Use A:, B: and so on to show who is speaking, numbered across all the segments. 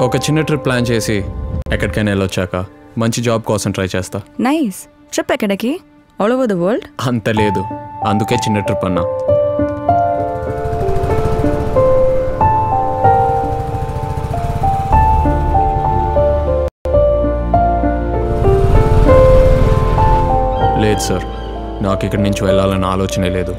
A: ఒక చిన్న trip plan చేసి ఎక్కడికైనా వెళ్ళొచ్చాక మంచి జాబ్ కోసం ట్రై చేస్తా.
B: నైస్. ట్రిప్ ఎక్కడికి? All over the world?
A: అంత లేదు, అందుకే చిన్న ట్రిప్ అన్నా. లేదు సార్, నాకు ఇక్కడి నుంచి వెళ్ళాలన్న ఆలోచనే లేదు.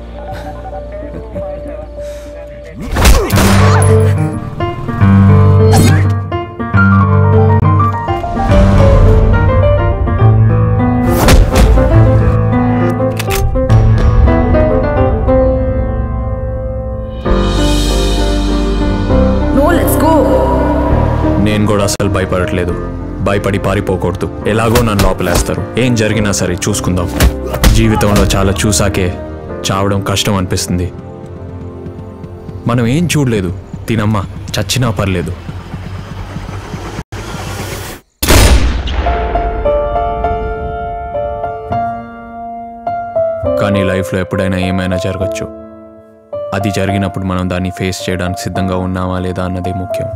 A: నేను కూడా అసలు భయపడట్లేదు. భయపడి పారిపోకూడదు. ఎలాగో నన్ను లోపలేస్తారు. ఏం జరిగినా సరే చూసుకుందాం. జీవితంలో చాలా చూసాకే చావడం కష్టం అనిపిస్తుంది. మనం ఏం చూడలేదు. తినమ్మా, చచ్చినా పర్లేదు. కానీ లైఫ్లో ఎప్పుడైనా ఏమైనా జరగచ్చు. అది జరిగినప్పుడు మనం దాన్ని ఫేస్ చేయడానికి సిద్ధంగా ఉన్నామా లేదా అన్నదే ముఖ్యం.